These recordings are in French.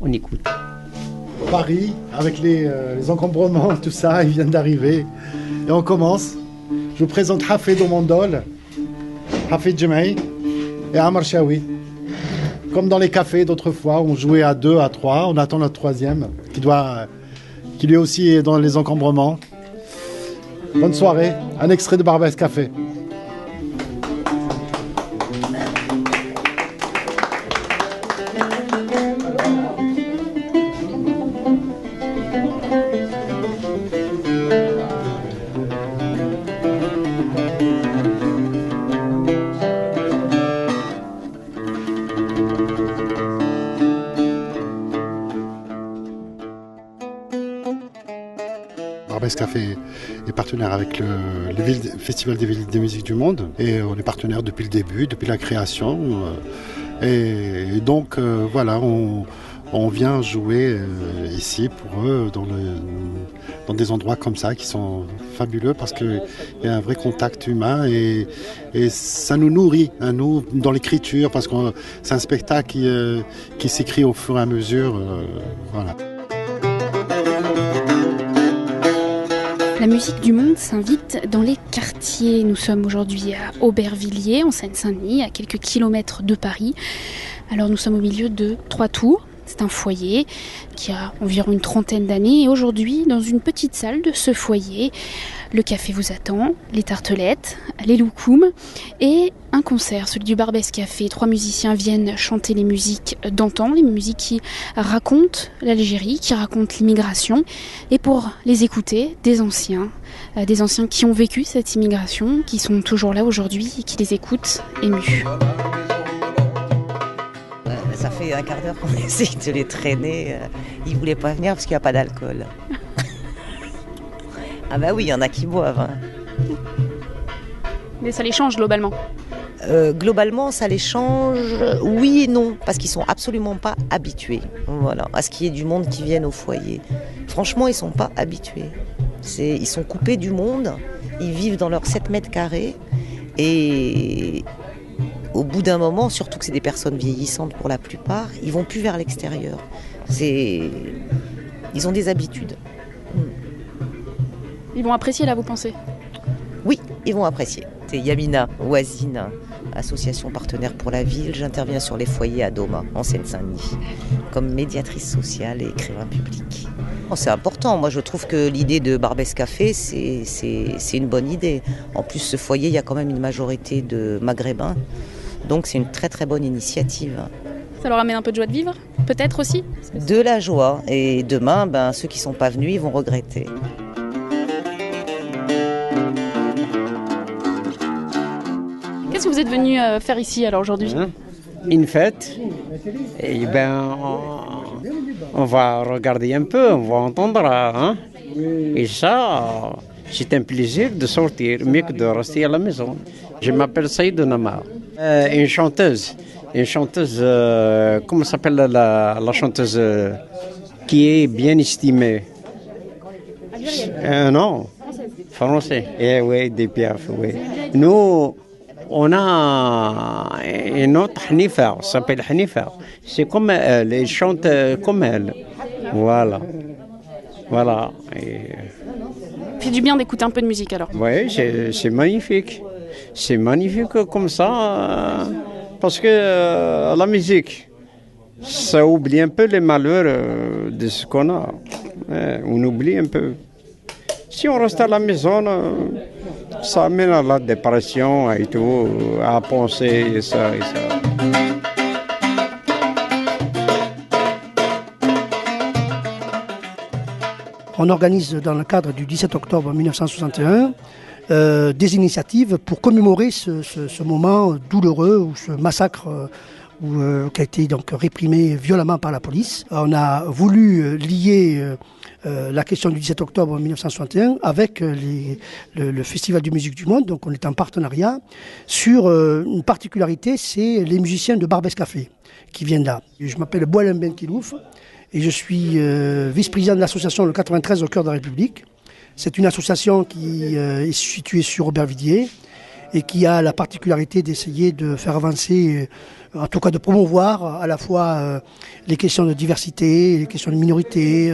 On écoute. Paris, avec les encombrements, tout ça, ils viennent d'arriver. Et on commence. Je vous présente Hafid au mandol, Hafid Jemaï et Amar Chaoui. Comme dans les cafés d'autrefois, on jouait à 2, à 3. On attend notre troisième, qui lui aussi est dans les encombrements. Bonne soirée. Un extrait de Barbès Café. Barbès Café est partenaire avec le Festival des villes des musiques du monde et on est partenaire depuis le début, depuis la création. Et donc voilà, on vient jouer ici pour eux dans des endroits comme ça qui sont fabuleux parce qu'il y a un vrai contact humain et ça nous nourrit, hein, nous, dans l'écriture, parce que c'est un spectacle qui s'écrit au fur et à mesure. Voilà. La musique du monde s'invite dans les quartiers. Nous sommes aujourd'hui à Aubervilliers, en Seine-Saint-Denis, à quelques kilomètres de Paris. Alors nous sommes au milieu de 3 tours. C'est un foyer qui a environ une trentaine d'années. Et aujourd'hui, dans une petite salle de ce foyer, le café vous attend, les tartelettes, les loukoums et un concert, celui du Barbès Café. 3 musiciens viennent chanter les musiques d'antan, les musiques qui racontent l'Algérie, qui racontent l'immigration. Et pour les écouter, des anciens qui ont vécu cette immigration, qui sont toujours là aujourd'hui et qui les écoutent émus. Ça fait un quart d'heure qu'on essaye de les traîner. Ils ne voulaient pas venir parce qu'il n'y a pas d'alcool. Ah bah oui, il y en a qui boivent. Hein. Mais ça les change globalement. Globalement, ça les change, oui et non, parce qu'ils ne sont absolument pas habitués, voilà, à ce qu'il y ait du monde qui vienne au foyer. Franchement, ils ne sont pas habitués. Ils sont coupés du monde, ils vivent dans leurs 7 mètres carrés et au bout d'un moment, surtout que c'est des personnes vieillissantes pour la plupart, ils ne vont plus vers l'extérieur. Ils ont des habitudes. Ils vont apprécier là, vous pensez ? Oui, ils vont apprécier. C'est Yamina Ouazine, association partenaire pour la ville. J'interviens sur les foyers à Doma, en Seine-Saint-Denis, comme médiatrice sociale et écrivain public. C'est important. Moi, je trouve que l'idée de Barbès Café, c'est une bonne idée. En plus, ce foyer, il y a quand même une majorité de Maghrébins. Donc, c'est une très, très bonne initiative. Ça leur amène un peu de joie de vivre, peut-être aussi ? De la joie. Et demain, ceux qui ne sont pas venus, ils vont regretter. Qu'est-ce que vous êtes venu faire ici alors aujourd'hui ? Une fête. Et on va regarder un peu, on va entendre. Hein? Et ça, c'est un plaisir de sortir, mieux que de rester à la maison. Je m'appelle Saïd Namar. Une chanteuse, comment s'appelle la chanteuse qui est bien estimée? Non, français. Eh oui, des Piaf, oui. Nous, on a une autre Hanifa, ça s'appelle Hanifa. C'est comme elle, elle chante comme elle. Voilà. Et... Ça fait du bien d'écouter un peu de musique alors. Oui, c'est magnifique. C'est magnifique comme ça, parce que la musique, ça oublie un peu les malheurs de ce qu'on a. On oublie un peu. Si on reste à la maison, ça amène à la dépression et tout, à penser et ça. On organise dans le cadre du 17 octobre 1961 des initiatives pour commémorer ce moment douloureux ou ce massacre qui a été donc réprimé violemment par la police. On a voulu lier la question du 17 octobre 1961 avec le Festival de musique du monde. Donc on est en partenariat sur une particularité, c'est les musiciens de Barbès Café qui viennent là. Je m'appelle Boualem Ben Kilouf et je suis vice-président de l'association Le 93 au cœur de la République. C'est une association qui est située sur Aubervilliers et qui a la particularité d'essayer de faire avancer, en tout cas de promouvoir à la fois les questions de diversité, les questions de minorité.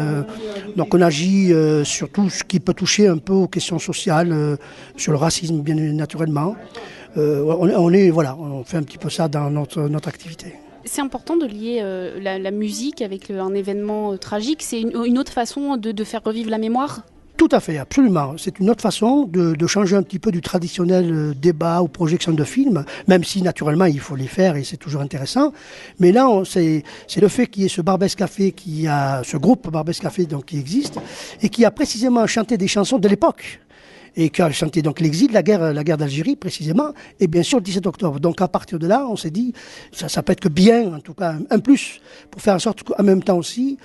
Donc on agit sur tout ce qui peut toucher un peu aux questions sociales, sur le racisme bien naturellement. On fait un petit peu ça dans notre activité. C'est important de lier la musique avec un événement tragique. C'est une autre façon de faire revivre la mémoire ? Tout à fait, absolument. C'est une autre façon de changer un petit peu du traditionnel débat ou projection de films, même si naturellement il faut les faire et c'est toujours intéressant. Mais là, c'est le fait qu'il y ait ce Barbès Café, ce groupe Barbès Café donc, qui existe et qui a précisément chanté des chansons de l'époque. Et qui a chanté donc l'exil, la guerre d'Algérie précisément, et bien sûr le 17 octobre. Donc à partir de là, on s'est dit, ça peut être que bien, en tout cas un plus, pour faire en sorte qu'en même temps aussi,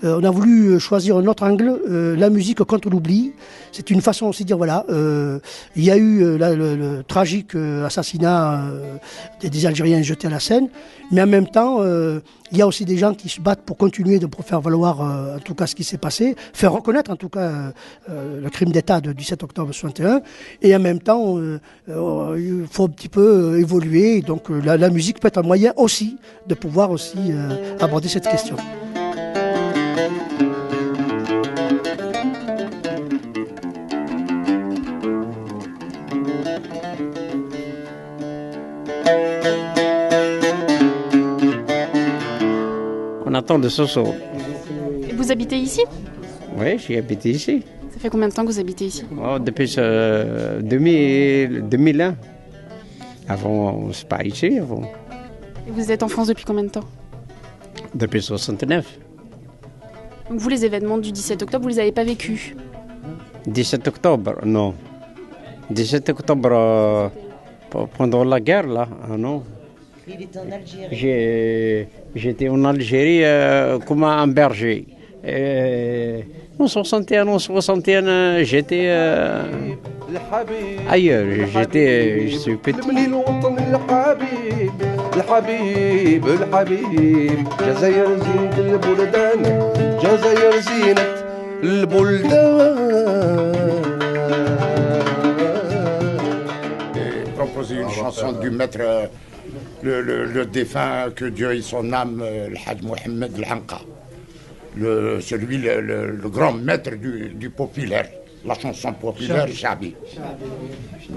on a voulu choisir un autre angle, la musique contre l'oubli. C'est une façon aussi de dire, voilà, il y a eu le tragique assassinat des Algériens jetés à la Seine, mais en même temps, il y a aussi des gens qui se battent pour continuer de faire valoir en tout cas ce qui s'est passé, faire reconnaître en tout cas le crime d'État du 17 octobre 61, et en même temps, il faut un petit peu évoluer. Donc la musique peut être un moyen aussi de pouvoir aussi aborder cette question. On attend de Soso. Vous habitez ici ? Oui, j'ai habité ici. Ça fait combien de temps que vous habitez ici ? Depuis 2001. Avant, c'est pas ici avant. Et vous êtes en France depuis combien de temps ? Depuis 69. Donc vous, les événements du 17 octobre, vous les avez pas vécus ? 17 octobre, non. 17 octobre, pendant la guerre, là, non. Il était en Algérie. J'étais en Algérie comme un berger. En 61, j'étais ailleurs. Je suis petit. Proposer une chanson du maître, le défunt, que Dieu ait son âme, le Hajj Mohamed Al-Anqa. Celui, le grand maître du populaire, la chanson populaire, Chabi.